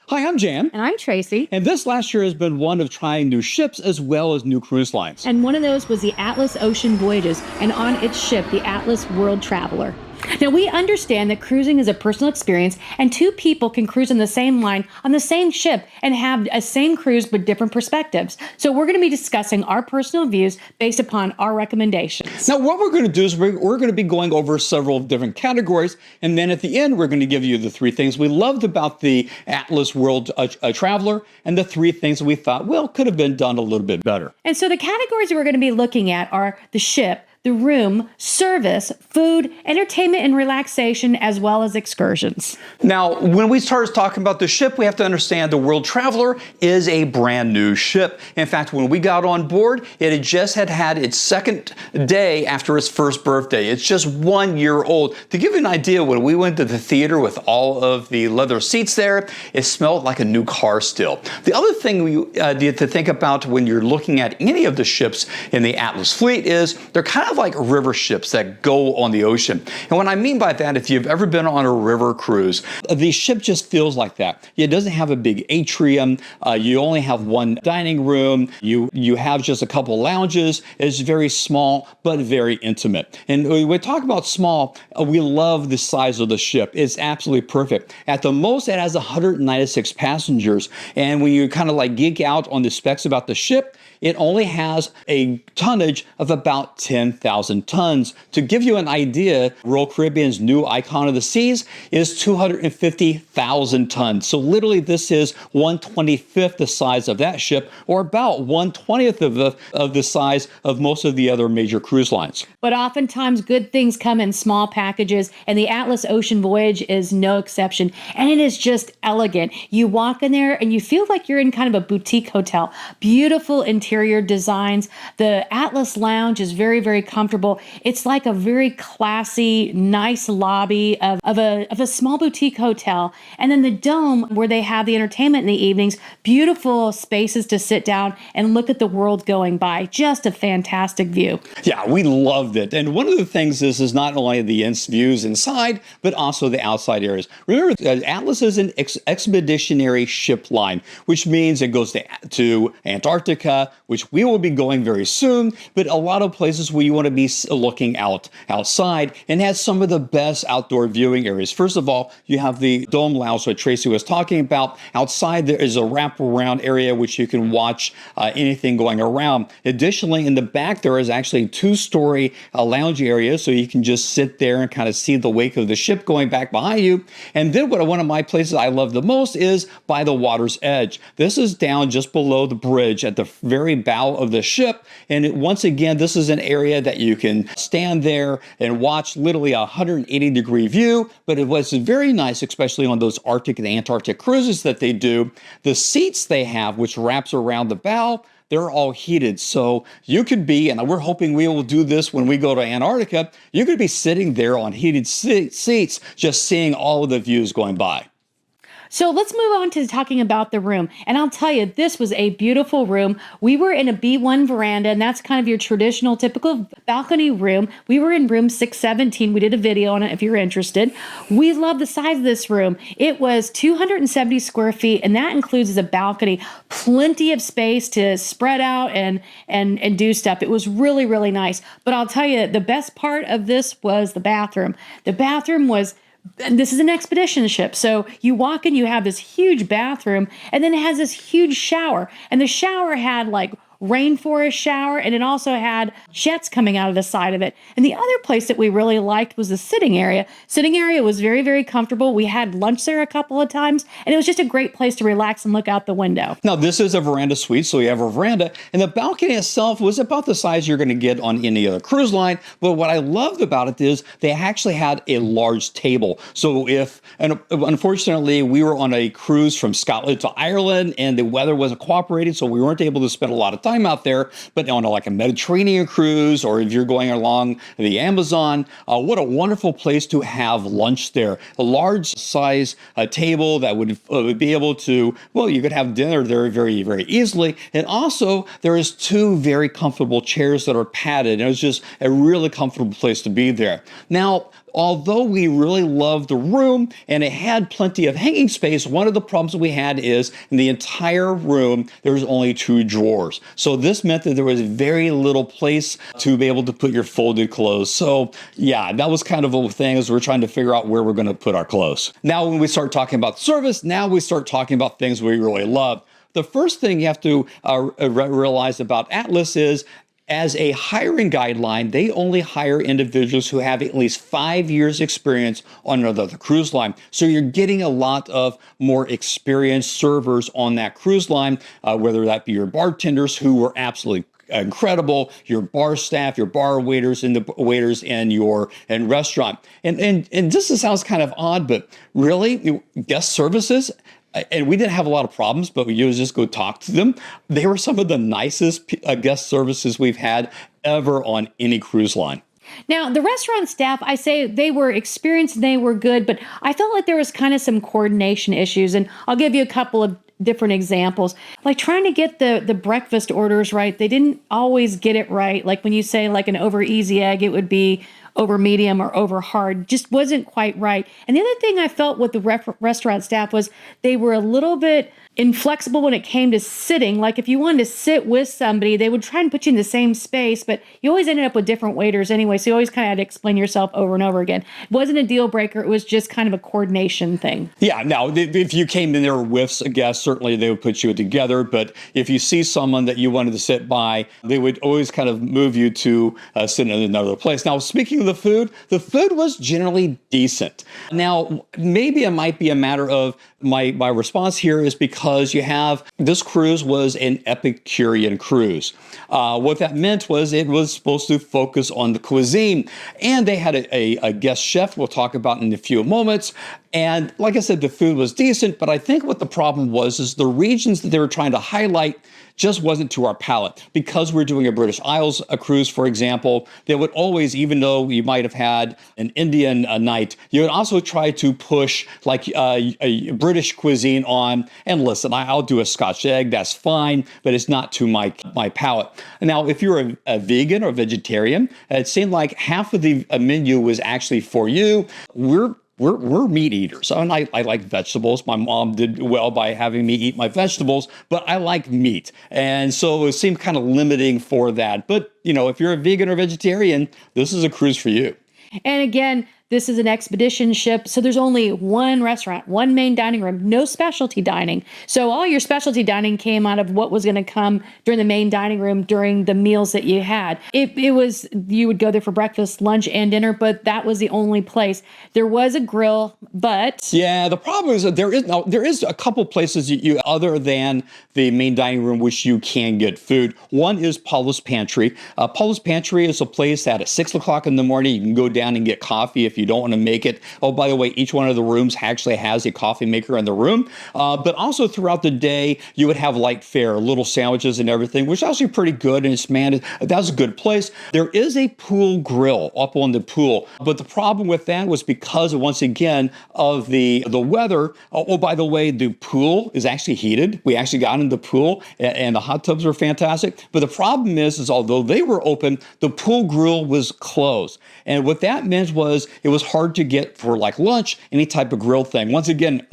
Hi, I'm Jan. And I'm Tracy. And this last year has been one of trying new ships as well as new cruise lines. And one of those was the Atlas Ocean Voyages, and on its ship, the Atlas World Traveler. Now, we understand that cruising is a personal experience, and two people can cruise on the same line on the same ship and have a same cruise but different perspectives. So we're going to be discussing our personal views based upon our recommendations. Now, what we're going to do is we're going to be going over several different categories, and then at the end, we're going to give you the three things we loved about the Atlas World Traveler and the three things that we thought, well, could have been done a little bit better. And so the categories we're going to be looking at are the ship, the room, service, food, entertainment and relaxation, as well as excursions. Now, when we start talking about the ship, we have to understand the World Traveler is a brand new ship. In fact, when we got on board, it had just had its second day after its first birthday. It's just 1 year old. To give you an idea, when we went to the theater with all of the leather seats there, it smelled like a new car still. The other thing we need to think about when you're looking at any of the ships in the Atlas fleet is they're kind of like river ships that go on the ocean. And what I mean by that, if you've ever been on a river cruise, the ship just feels like that. It doesn't have a big atrium. You only have one dining room. You have just a couple lounges. It's very small, but very intimate. And when we talk about small, we love the size of the ship. It's absolutely perfect. At the most, it has 196 passengers. And when you kind of like geek out on the specs about the ship, it only has a tonnage of about 10,000 tons. To give you an idea, Royal Caribbean's new Icon of the Seas is 250,000 tons. So literally this is 1/25th the size of that ship, or about 1/20th of the size of most of the other major cruise lines. But oftentimes good things come in small packages, and the Atlas Ocean Voyage is no exception. And it is just elegant. You walk in there and you feel like you're in kind of a boutique hotel. Beautiful interior designs. The Atlas Lounge is very, very comfortable. It's like a very classy, nice lobby of a small boutique hotel. And then the dome where they have the entertainment in the evenings, beautiful spaces to sit down and look at the world going by. Just a fantastic view. Yeah, we loved it. And one of the things is not only the views inside, but also the outside areas. Remember, Atlas is an expeditionary ship line, which means it goes to Antarctica, which we will be going very soon, but a lot of places where you want to be looking outside, and has some of the best outdoor viewing areas. First of all, you have the Dome Lounge that Tracy was talking about. Outside, there is a wraparound area which you can watch anything going around. Additionally, in the back, there is actually a two-story lounge area, so you can just sit there and kind of see the wake of the ship going back behind you. And then one of my places I love the most is by the water's edge. This is down just below the bridge at the very bow of the ship. And once again, this is an area that you can stand there and watch literally a 180-degree view. But it was very nice, especially on those Arctic and Antarctic cruises that they do. The seats they have, which wraps around the bow, they're all heated. So you could be, and we're hoping we will do this when we go to Antarctica, you could be sitting there on heated seats, just seeing all of the views going by. So let's move on to talking about the room. And I'll tell you, this was a beautiful room. We were in a B1 veranda, and that's kind of your traditional, typical balcony room. We were in room 617. We did a video on it if you're interested. We love the size of this room. It was 270 square feet, and that includes a balcony. Plenty of space to spread out and do stuff. It was really, really nice. But I'll tell you, the best part of this was the bathroom. The bathroom was... This is an expedition ship. So you walk in, you have this huge bathroom, and then it has this huge shower. And the shower had like rainforest shower, and it also had jets coming out of the side of it. And the other place that we really liked was the sitting area. Sitting area was very, very comfortable. We had lunch there a couple of times, and it was just a great place to relax and look out the window. Now, this is a veranda suite, so you have a veranda, and the balcony itself was about the size you're going to get on any other cruise line. But what I loved about it is they actually had a large table. So unfortunately, we were on a cruise from Scotland to Ireland, and the weather wasn't cooperating, so we weren't able to spend a lot of time out there. But on like a Mediterranean cruise, or if you're going along the Amazon, what a wonderful place to have lunch there. A large size table that would be able to, well, you could have dinner there very, very easily. And also there is two very comfortable chairs that are padded. It was just a really comfortable place to be there. Now, although we really loved the room and it had plenty of hanging space, one of the problems we had is in the entire room, there was only 2 drawers. So this meant that there was very little place to be able to put your folded clothes. So yeah, that was kind of a thing as we're trying to figure out where we're going to put our clothes. Now, when we start talking about service, now we start talking about things we really love. The first thing you have to realize about Atlas is, as a hiring guideline, they only hire individuals who have at least 5 years experience on another cruise line. So you're getting a lot of more experienced servers on that cruise line, whether that be your bartenders, who were absolutely incredible, your bar staff, your bar waiters, and the waiters in your restaurant. And this sounds kind of odd, but really, guest services, and we didn't have a lot of problems, but we would just go talk to them. They were some of the nicest guest services we've had ever on any cruise line. Now, the restaurant staff, I say they were experienced and they were good, but I felt like there was kind of some coordination issues. And I'll give you a couple of different examples. Like trying to get the breakfast orders right. They didn't always get it right. Like when you say like an over easy egg, it would be over medium or over hard. Just wasn't quite right. And the other thing I felt with the restaurant staff was they were a little bit inflexible when it came to sitting. Like if you wanted to sit with somebody, they would try and put you in the same space, but you always ended up with different waiters anyway. So you always kind of had to explain yourself over and over again. It wasn't a deal breaker. It was just kind of a coordination thing. Yeah, now if you came in there with a guest, certainly they would put you together. But if you see someone that you wanted to sit by, they would always kind of move you to sit in another place. Now, speaking of the food was generally decent. Now, maybe it might be a matter of my response here is because you have, this cruise was an Epicurean cruise. What that meant was it was supposed to focus on the cuisine. And they had a guest chef we'll talk about in a few moments. And like I said, the food was decent, but I think what the problem was is the regions that they were trying to highlight just wasn't to our palate. Because we're doing a British Isles cruise, for example, they would always, even though you might have had an Indian night, you would also try to push like a British cuisine on. And listen, I'll do a Scotch egg, that's fine, but it's not to my palate. Now, if you're a vegan or vegetarian, it seemed like half of the menu was actually for you. We're meat eaters, and I like vegetables. My mom did well by having me eat my vegetables, but I like meat. And so it seemed kind of limiting for that. But, you know, if you're a vegan or vegetarian, this is a cruise for you. And again, this is an expedition ship, so there's only one restaurant, one main dining room, no specialty dining. So all your specialty dining came out of what was going to come during the main dining room during the meals that you had. It was, you would go there for breakfast, lunch, and dinner, but that was the only place. There was a grill, but... Yeah, the problem is that there is a couple places you other than the main dining room which you can get food. One is Paula's Pantry. Paula's Pantry is a place that at 6 o'clock in the morning you can go down and get coffee if you don't want to make it. Oh, by the way, each one of the rooms actually has a coffee maker in the room. But also throughout the day, you would have light fare, little sandwiches and everything, which is actually pretty good. And it's, man, that's a good place. There is a pool grill up on the pool. But the problem with that was because, once again, of the weather. Oh, by the way, the pool is actually heated. We actually got in the pool and the hot tubs were fantastic. But the problem is although they were open, the pool grill was closed. And what that meant was it was hard to get for like lunch, any type of grill thing. Once again,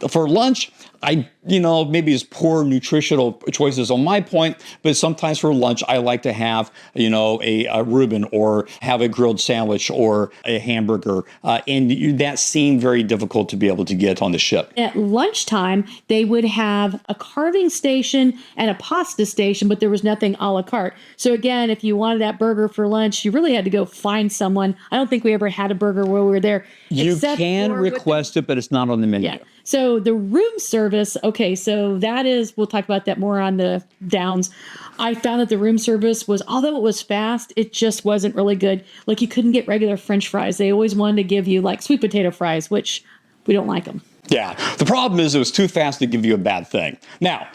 for lunch, maybe it's poor nutritional choices on my point, but sometimes for lunch, I like to have, a Reuben or have a grilled sandwich or a hamburger. And that seemed very difficult to be able to get on the ship. At lunchtime, they would have a carving station and a pasta station, but there was nothing a la carte. So again, if you wanted that burger for lunch, you really had to go find someone. I don't think we ever had a burger while we were there. You can request it, but it's not on the menu. Yeah. So the room service, okay, so that is, we'll talk about that more on the downs. I found that the room service was, although it was fast, it just wasn't really good. Like you couldn't get regular French fries. They always wanted to give you like sweet potato fries, which we don't like them. Yeah, the problem is it was too fast to give you a bad thing. Now,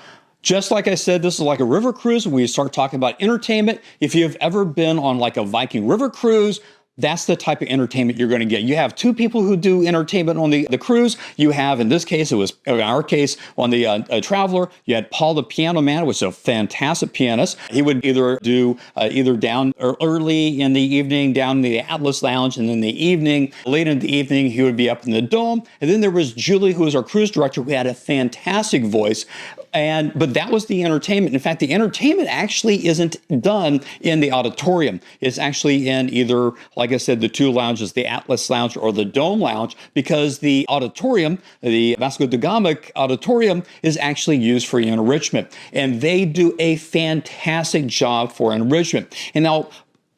just like I said, this is like a river cruise. We start talking about entertainment. If you've ever been on like a Viking river cruise, That's the type of entertainment you're going to get. You have two people who do entertainment on the cruise. You have, in this case, in our case, on the Traveler, you had Paul the Piano Man, which is a fantastic pianist. He would either do either down early in the evening, down in the Atlas Lounge, and in the evening, late in the evening, he would be up in the Dome. And then there was Julie, who was our cruise director, who had a fantastic voice. But that was the entertainment. In fact, the entertainment actually isn't done in the auditorium. It's actually in either, like I said, the two lounges, the Atlas Lounge or the Dome Lounge, because the auditorium, the Vasco da Gama auditorium, is actually used for enrichment. And they do a fantastic job for enrichment. And now,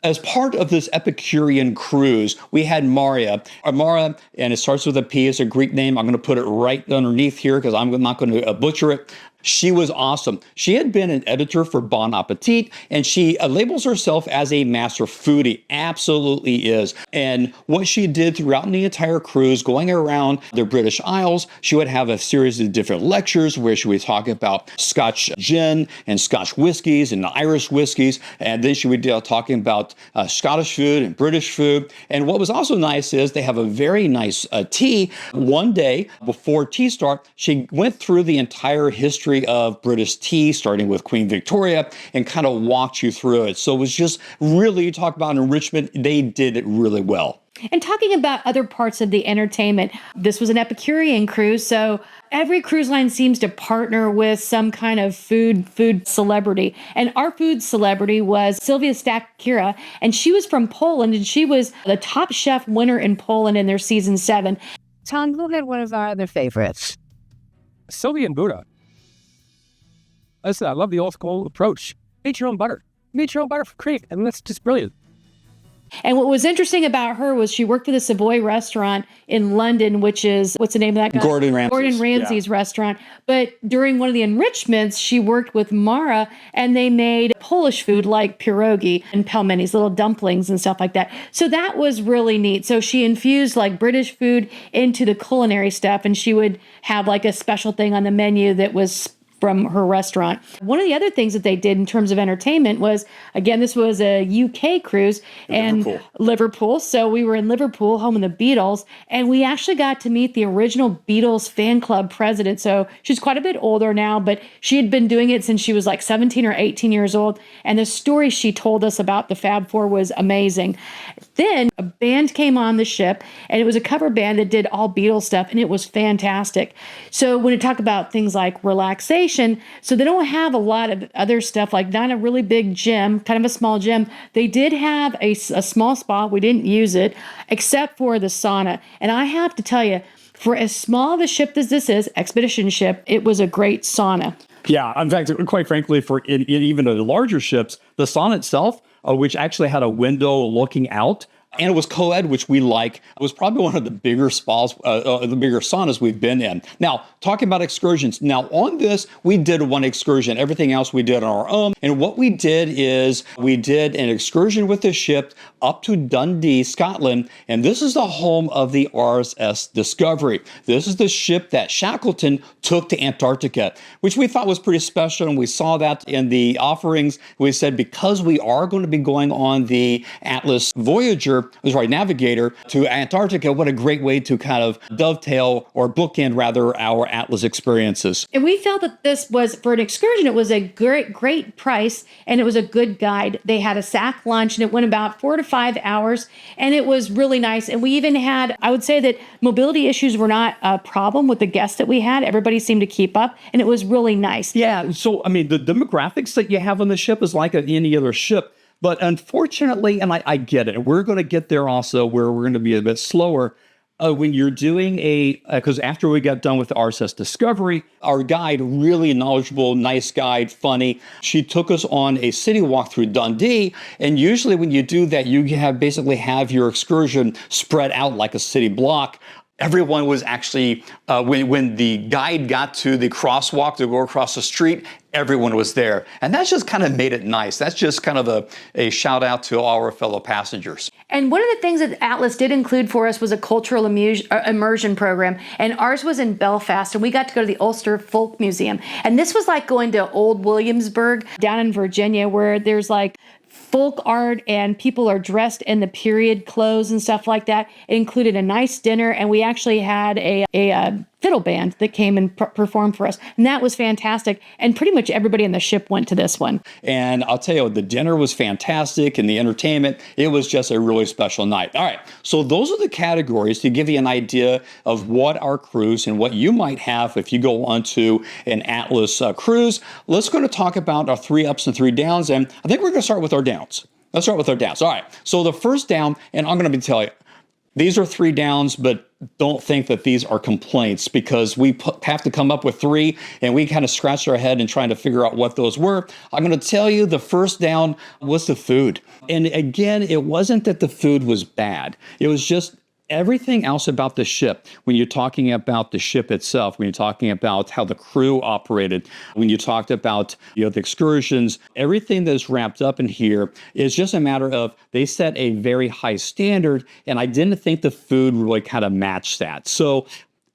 as part of this Epicurean cruise, we had Maria, and it starts with a P, it's a Greek name. I'm going to put it right underneath here because I'm not going to butcher it. She was awesome. She had been an editor for Bon Appetit, and she labels herself as a master foodie. Absolutely is. And what she did throughout the entire cruise, going around the British Isles, she would have a series of different lectures where she would talk about Scotch gin and Scotch whiskeys and Irish whiskeys. And then she would be talking about Scottish food and British food. And what was also nice is they have a very nice tea. One day before tea start, she went through the entire history of British tea, starting with Queen Victoria, and kind of walked you through it. So it was just really, you talk about enrichment, they did it really well. And talking about other parts of the entertainment, this was an Epicurean cruise, so every cruise line seems to partner with some kind of food celebrity. And our food celebrity was Sylvia Stakira, and she was from Poland, and she was the top chef winner in Poland in their season 7. Tom, who had one of our other favorites? Sylvia and Buddha. Listen, I love the old school approach. Make your own butter. Make your own butter for cream. And that's just brilliant. And what was interesting about her was she worked for the Savoy restaurant in London, which is, what's the name of that guy? Gordon Ramsay's restaurant. But during one of the enrichments, she worked with Mara, and they made Polish food like pierogi and pelmenis, little dumplings and stuff like that. So that was really neat. So she infused like British food into the culinary stuff, and she would have like a special thing on the menu that was from her restaurant. One of the other things that they did in terms of entertainment was, again, this was a UK cruise and Liverpool. So we were in Liverpool, home of the Beatles, and we actually got to meet the original Beatles fan club president. So she's quite a bit older now, but she had been doing it since she was like 17 or 18 years old. And the story she told us about the Fab Four was amazing. Then a band came on the ship, and it was a cover band that did all Beatles stuff, and it was fantastic. So when you talk about things like relaxation, so they don't have a lot of other stuff, like not a really big gym, kind of a small gym. They did have a small spa. We didn't use it except for the sauna. And I have to tell you, for as small of a ship as this is, expedition ship, it was a great sauna. Yeah, in fact, quite frankly, for even the larger ships, the sauna itself, which actually had a window looking out, and it was co-ed, which we like. It was probably one of the bigger spas, the bigger saunas we've been in. Now, talking about excursions. Now, on this, we did one excursion. Everything else we did on our own. And what we did is we did an excursion with the ship up to Dundee, Scotland. And this is the home of the RSS Discovery. This is the ship that Shackleton took to Antarctica, which we thought was pretty special. And we saw that in the offerings. We said, because we are going to be going on the Atlas Navigator to Antarctica, what a great way to kind of dovetail or bookend rather our Atlas experiences. And we felt that this was, for an excursion, it was a great price, and it was a good guide. They had a sack lunch, and it went about 4 to 5 hours, and it was really nice. And we even had, I would say that mobility issues were not a problem with the guests that we had. Everybody seemed to keep up, and it was really nice. Yeah, so I mean, the demographics that you have on the ship is like any other ship. But unfortunately, and I get it, we're going to get there also where we're going to be a bit slower. When you're doing because after we got done with the RSS Discovery, our guide, really knowledgeable, nice guide, funny, she took us on a city walk through Dundee. And usually when you do that, you basically have your excursion spread out like a city block. Everyone was actually, when the guide got to the crosswalk to go across the street, everyone was there. And that's just kind of made it nice. That's just kind of a shout out to all our fellow passengers. And one of the things that Atlas did include for us was a cultural immersion program. And ours was in Belfast, and we got to go to the Ulster Folk Museum. And this was like going to Old Williamsburg down in Virginia, where there's like folk art, and people are dressed in the period clothes and stuff like that. It included a nice dinner, and we actually had a fiddle band that came and performed for us. And that was fantastic. And pretty much everybody on the ship went to this one. And I'll tell you, the dinner was fantastic and the entertainment, it was just a really special night. All right, so those are the categories to give you an idea of what our cruise and what you might have if you go onto an Atlas cruise. Let's go to talk about our 3 ups and 3 downs. And I think we're going to start with our downs. Let's start with our downs. All right, so the first down, and I'm going to tell you, these are 3 downs, but don't think that these are complaints, because we have to come up with 3, and we kind of scratched our head and trying to figure out what those were. I'm going to tell you the first down was the food. And again, it wasn't that the food was bad. It was just everything else about the ship. When you're talking about the ship itself, when you're talking about how the crew operated, when you talked about the excursions, everything that's wrapped up in here is just a matter of they set a very high standard, and I didn't think the food really kind of matched that. So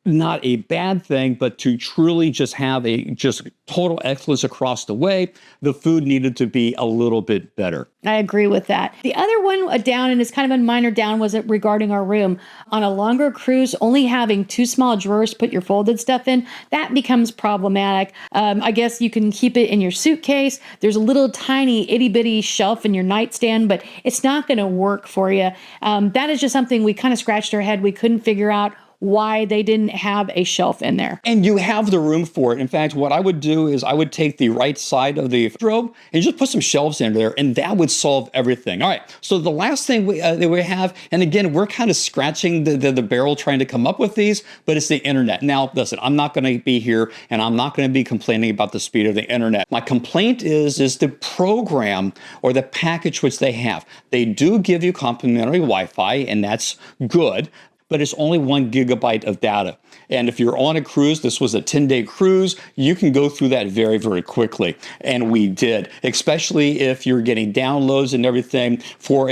not a bad thing, but to truly just have a just total excellence across the way, the food needed to be a little bit better. I agree with that. The other one, a down, and it's kind of a minor down, was it regarding our room. On a longer cruise, only having 2 small drawers to put your folded stuff in, that becomes problematic. I guess you can keep it in your suitcase. There's a little tiny itty bitty shelf in your nightstand, but it's not going to work for you. That is just something we kind of scratched our head. We couldn't figure out why they didn't have a shelf in there. And you have the room for it. In fact, what I would do is I would take the right side of the wardrobe and just put some shelves in there, and that would solve everything. All right, so the last thing that we have, and again, we're kind of scratching the barrel trying to come up with these, but it's the internet. Now, listen, I'm not going to be here, and I'm not going to be complaining about the speed of the internet. My complaint is the program or the package which they have. They do give you complimentary Wi-Fi, and that's good, but it's only 1 gigabyte of data. And if you're on a cruise, this was a 10-day cruise, you can go through that very, very quickly. And we did, especially if you're getting downloads and everything for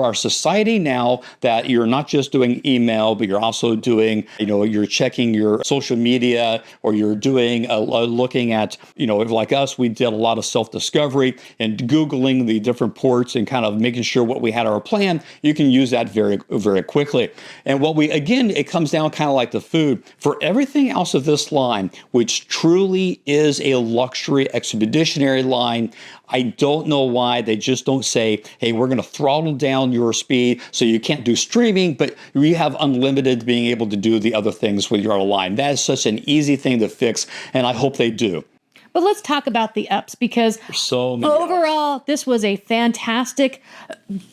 our society now, that you're not just doing email, but you're also doing, you're checking your social media, or you're doing looking at, like us, we did a lot of self-discovery and Googling the different ports and kind of making sure what we had our plan. You can use that very, very quickly. And again, it comes down kind of like the food. For everything else of this line, which truly is a luxury expeditionary line, I don't know why they just don't say, hey, we're going to throttle down your speed so you can't do streaming, but we have unlimited being able to do the other things with your line. That is such an easy thing to fix, and I hope they do. But let's talk about the ups, because overall, this was a fantastic,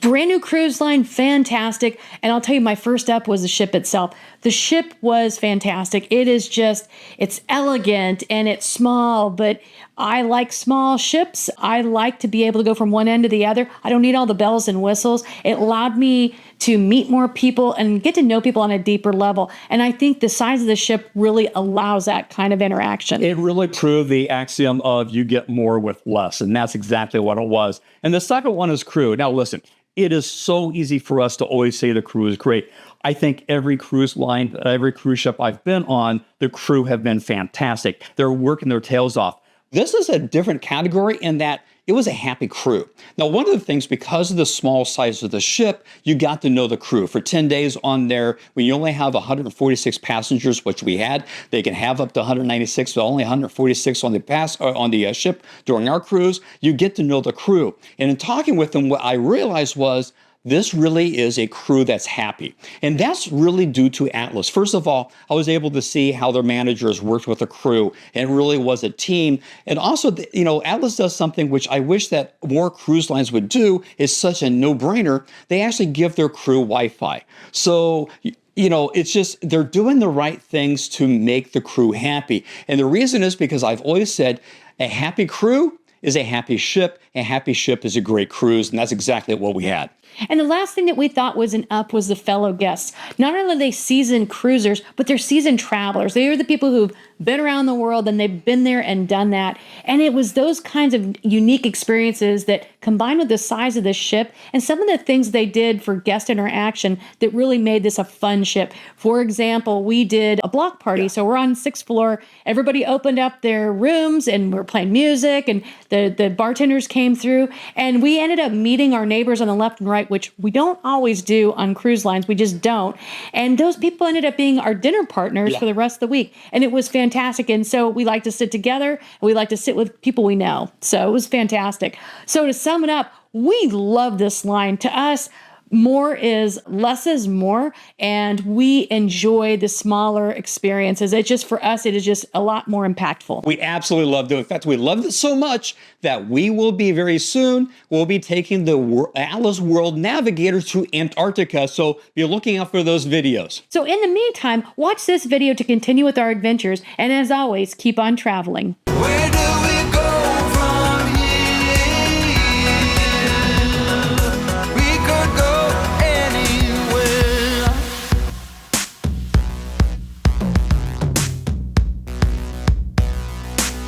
brand new cruise line, fantastic. And I'll tell you, my first up was the ship itself. The ship was fantastic. It's elegant and it's small, but I like small ships. I like to be able to go from one end to the other. I don't need all the bells and whistles. It allowed me to meet more people and get to know people on a deeper level. And I think the size of the ship really allows that kind of interaction. It really proved the axiom of you get more with less. And that's exactly what it was. And the second one is crew. Now, listen, it is so easy for us to always say the crew is great. I think every cruise line, every cruise ship I've been on, the crew have been fantastic. They're working their tails off. This is a different category in that it was a happy crew. Now, one of the things, because of the small size of the ship, you got to know the crew. For 10 days on there, when you only have 146 passengers, which we had, they can have up to 196, but only 146 on the ship during our cruise. You get to know the crew. And in talking with them, what I realized was, this really is a crew that's happy. And that's really due to Atlas. First of all, I was able to see how their managers worked with the crew, and it really was a team. And also, Atlas does something which I wish that more cruise lines would do, is such a no-brainer. They actually give their crew Wi-Fi. So, it's just, they're doing the right things to make the crew happy. And the reason is because I've always said, a happy crew is a happy ship. A happy ship is a great cruise, and that's exactly what we had. And the last thing that we thought was an up was the fellow guests. Not only are they seasoned cruisers, but they're seasoned travelers. They are the people who've been around the world and they've been there and done that. And it was those kinds of unique experiences that combined with the size of the ship and some of the things they did for guest interaction that really made this a fun ship. For example, we did a block party. So we're on 6th floor. Everybody opened up their rooms and we're playing music and the bartenders came through and we ended up meeting our neighbors on the left and right, which we don't always do on cruise lines. We just don't. And those people ended up being our dinner partners for the rest of the week. And it was fantastic. And so we like to sit together and we like to sit with people we know. So it was fantastic. So to sum it up, we love this line. To us, more is less is more, and we enjoy the smaller experiences. It just, for us, it is just a lot more impactful. We absolutely loved it. In fact, we loved it so much that we will be very soon, we'll be taking the Atlas World Navigator to Antarctica. So be looking out for those videos. So in the meantime, watch this video to continue with our adventures. And as always, keep on traveling.